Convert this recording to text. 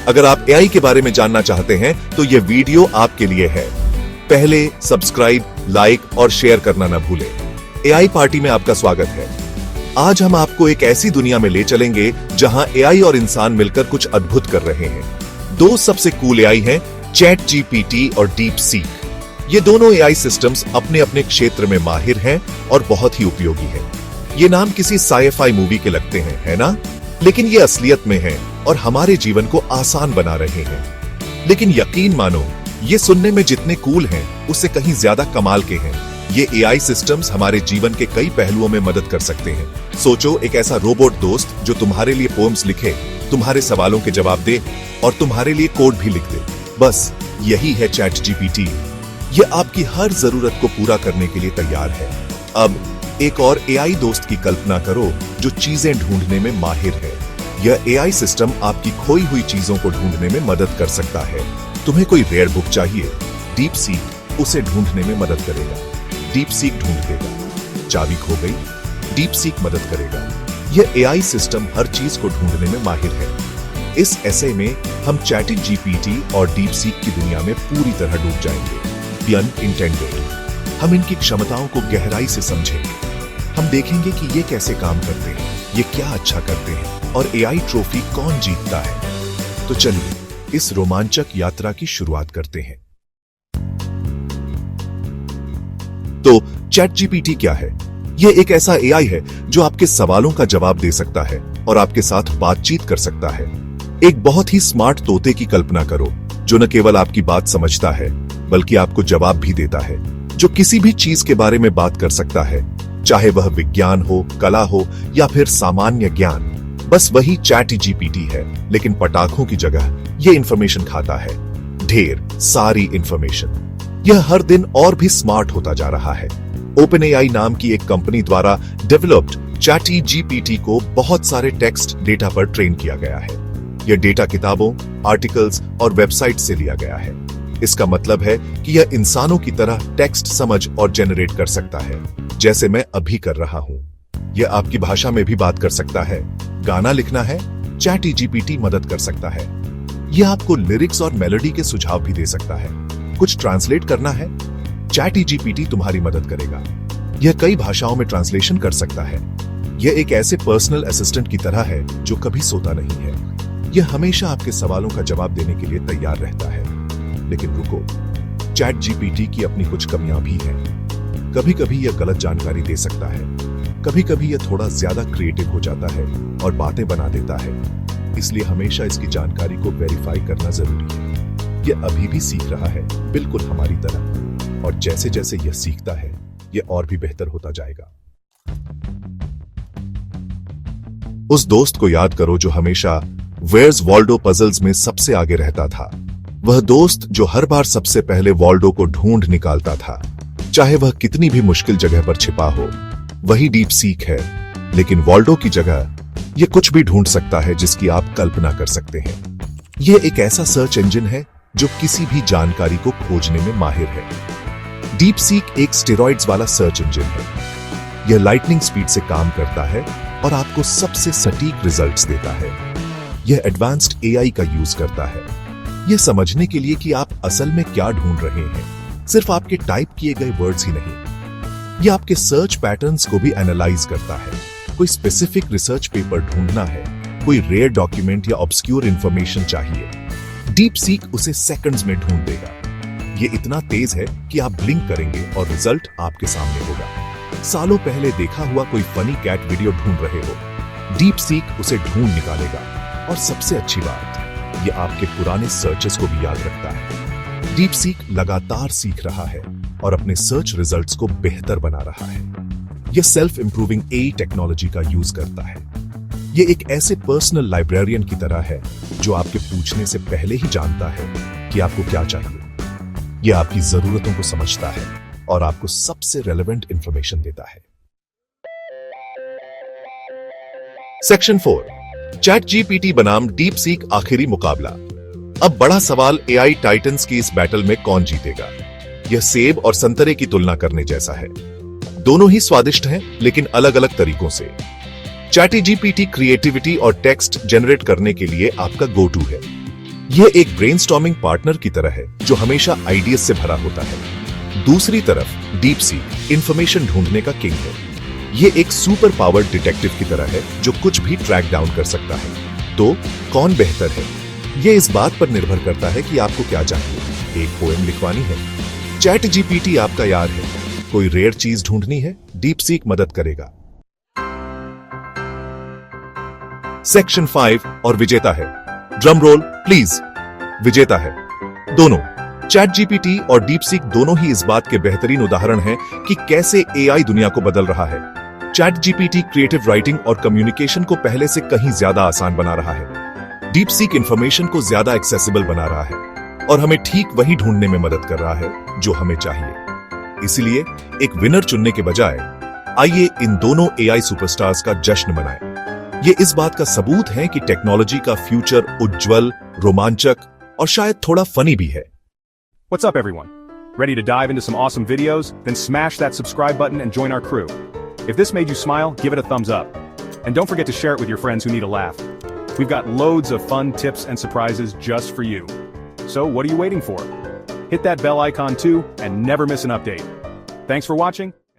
अगर आप एआई के बारे में जानना चाहते हैं तो यह वीडियो आपके लिए है। पहले सब्सक्राइब, लाइक और शेयर करना न भूलें। एआई पार्टी में आपका स्वागत है। आज हम आपको एक ऐसी दुनिया में ले चलेंगे जहां एआई और इंसान मिलकर कुछ अद्भुत कर रहे हैं। दो सबसे कूल एआई हैं, चैट जीपीटी और डीप सीक। ये दोनों एआई सिस्टम्स अपने अपने क्षेत्र में माहिर हैं और बहुत ही उपयोगी हैं। ये नाम किसी साइ-फाई मूवी के लगते हैं, है ना? लेकिन ये असलियत में हैं और हमारे जीवन को आसान बना रहे हैं। लेकिन यकीन मानो, ये सुनने में जितने कूल हैं, उससे कहीं ज्यादा कमाल के हैं। ये एआई सिस्टम्स हमारे जीवन के कई पहलुओं में मदद कर सकते हैं। सोचो, एक ऐसा रोबोट दोस्त जो तुम्हारे लिए पोएम्स लिखे, तुम्हारे सवालों के जवाब दे और तुम्हारे लिए कोड भी लिख दे। बस यही है चैट जीपीटी। यह आपकी हर जरूरत को पूरा करने के लिए तैयार है। अब एक और एआई दोस्त की कल्पना करो जो चीजें ढूंढने में माहिर है। यह एआई सिस्टम आपकी खोई हुई चीजों को ढूंढने में मदद कर सकता है। तुम्हें कोई रेयर बुक चाहिए, डीप सीक उसे ढूंढने में मदद करेगा। डीप सीक ढूंढ देगा। चाबी खो गई, डीप सीक मदद करेगा। यह एआई सिस्टम हर चीज को ढूंढने में माहिर है। इस ऐसे में हम चैट जीपीटी और डीप सीक की दुनिया में पूरी तरह डूब जाएंगे। अनइंटेंडेड। हम इनकी क्षमताओं को गहराई से समझेंगे। हम देखेंगे कि ये कैसे काम करते हैं, ये क्या अच्छा करते हैं और एआई ट्रॉफी कौन जीतता है। तो चलिए इस रोमांचक यात्रा की शुरुआत करते हैं। तो चैट जीपीटी क्या है? यह एक ऐसा एआई है जो आपके सवालों का जवाब दे सकता है और आपके साथ बातचीत कर सकता है। एक बहुत ही स्मार्ट तोते की कल्पना करो जो न केवल आपकी बात समझता है बल्कि आपको जवाब भी देता है, जो किसी भी चीज के बारे में बात कर सकता है, चाहे वह विज्ञान हो, कला हो या फिर सामान्य ज्ञान। बस वही चैट जीपीटी है, लेकिन पटाखों की जगह यह इंफॉर्मेशन खाता है। ढेर सारी इंफॉर्मेशन। यह हर दिन और भी स्मार्ट होता जा रहा है। ओपन एआई नाम की एक कंपनी द्वारा डेवलप्ड चैट जीपीटी को बहुत सारे टेक्स्ट डेटा पर ट्रेन किया गया है। यह डेटा किताबों, आर्टिकल्स और वेबसाइट से लिया गया है। इसका मतलब है कि यह इंसानों की तरह टेक्स्ट समझ और जनरेट कर सकता है, जैसे मैं अभी कर रहा हूं। यह आपकी भाषा में भी बात कर सकता है। गाना लिखना है, चैट जीपीटी मदद कर सकता है। यह आपको लिरिक्स और मेलोडी के सुझाव भी दे सकता है। कुछ ट्रांसलेट करना है, चैट जीपीटी तुम्हारी मदद करेगा। यह कई भाषाओं में ट्रांसलेशन कर सकता है। यह एक ऐसे पर्सनल असिस्टेंट की तरह है जो कभी सोता नहीं है। यह हमेशा आपके सवालों का जवाब देने के लिए तैयार रहता है। लेकिन रुको, चैट जीपीटी की अपनी कुछ कमियां भी हैं। कभी कभी यह गलत जानकारी दे सकता है। कभी कभी यह थोड़ा ज्यादा क्रिएटिव हो जाता है और बातें बना देता है। इसलिए हमेशा इसकी जानकारी को वेरीफाई करना जरूरी है। यह अभी भी सीख रहा है, बिल्कुल हमारी तरह। और जैसे जैसे यह सीखता है, यह और भी बेहतर होता जाएगा। उस दोस्त को याद करो जो हमेशा वेयर्स वॉल्डो पजल्स में सबसे आगे रहता था। वह दोस्त जो हर बार सबसे पहले वॉल्डो को ढूंढ निकालता था, चाहे वह कितनी भी मुश्किल जगह पर छिपा हो। वही डीप सीक है, लेकिन वॉल्डो की जगह यह कुछ भी ढूंढ सकता है जिसकी आप कल्पना कर सकते हैं। यह एक ऐसा सर्च इंजन है जो किसी भी जानकारी को खोजने में माहिर है। डीप सीक एक स्टेरॉइड्स वाला सर्च इंजन है। यह लाइटनिंग स्पीड से काम करता है और आपको सबसे सटीक रिजल्ट्स देता है। यह एडवांस्ड एआई का यूज करता है, यह समझने के लिए कि आप असल में क्या ढूंढ रहे हैं, सिर्फ आपके टाइप किए गए वर्ड्स ही नहीं। यह आपके सर्च पैटर्न्स को भी एनालाइज करता है। कोई स्पेसिफिक रिसर्च पेपर ढूंढना है, कोई रेयर डॉक्यूमेंट या ऑब्सक्यूर इंफॉर्मेशन चाहिए, डीप सीक उसे सेकंड्स में ढूंढ देगा। यह इतना तेज है कि आप ब्लिंक करेंगे और रिजल्ट आपके सामने होगा। सालों पहले देखा हुआ कोई फनी कैट वीडियो ढूंढ रहे हो, डीप सीक उसे ढूंढ निकालेगा। और सबसे अच्छी बात, यह आपके पुराने सर्चेस को भी याद रखता है। डीप सीक लगातार सीख रहा है और अपने सर्च रिजल्ट्स को बेहतर बना रहा है। यह सेल्फ इंप्रूविंग एआई टेक्नोलॉजी का यूज करता है। यह एक ऐसे पर्सनल लाइब्रेरियन की तरह है जो आपके पूछने से पहले ही जानता है कि आपको क्या चाहिए। यह आपकी जरूरतों को समझता है और आपको सबसे रेलेवेंट इंफॉर्मेशन देता है। सेक्शन 4, चैट जीपीटी बनाम डीप सीक आखिरी मुकाबला। अब बड़ा सवाल, एआई टाइटन्स की इस बैटल में कौन जीतेगा? यह सेब और संतरे की तुलना करने जैसा है। दोनों ही स्वादिष्ट हैं, लेकिन अलग अलग तरीकों से। चैट जीपीटी क्रिएटिविटी और टेक्स्ट जनरेट करने के लिए आपका गो टू है। यह एक ब्रेनस्टॉर्मिंग पार्टनर की तरह है जो हमेशा आइडियाज से भरा होता है। दूसरी तरफ डीप सीक इंफॉर्मेशन ढूंढने का किंग है। यह एक सुपर पावर्ड डिटेक्टिव की तरह है जो कुछ भी ट्रैक डाउन कर सकता है। तो कौन बेहतर है? यह इस बात पर निर्भर करता है कि आपको क्या चाहिए। एक पोएम लिखवानी है, चैट जीपीटी आपका यार है। कोई रेयर चीज ढूंढनी है, डीप सीक मदद करेगा। सेक्शन 5 और विजेता है। Drum roll please. विजेता है दोनों। चैट जीपीटी और डीप सीक दोनों ही इस बात के बेहतरीन उदाहरण हैं कि कैसे एआई दुनिया को बदल रहा है। चैट जीपीटी क्रिएटिव राइटिंग और कम्युनिकेशन को पहले से कहीं ज्यादा आसान बना रहा है। डीप सीक इंफॉर्मेशन को ज्यादा एक्सेसिबल बना रहा है और हमें ठीक वही ढूंढने में मदद कर रहा है जो हमें चाहिए। इसलिए एक विनर चुनने के बजाय आइए इन दोनों एआई सुपरस्टार्स का जश्न मनाएं। ये इस बात का सबूत है कि टेक्नोलॉजी का फ्यूचर उज्जवल, रोमांचक और शायद थोड़ा फनी भी है। What's up, everyone? Ready to dive into some awesome videos? Then smash that subscribe button and join our crew. If this made you smile, give it a thumbs up. And don't forget to share it with your friends who need a laugh. We've got loads of fun tips and surprises just for you. So what are you waiting for? Hit that bell icon too and never miss an update. Thanks for watching.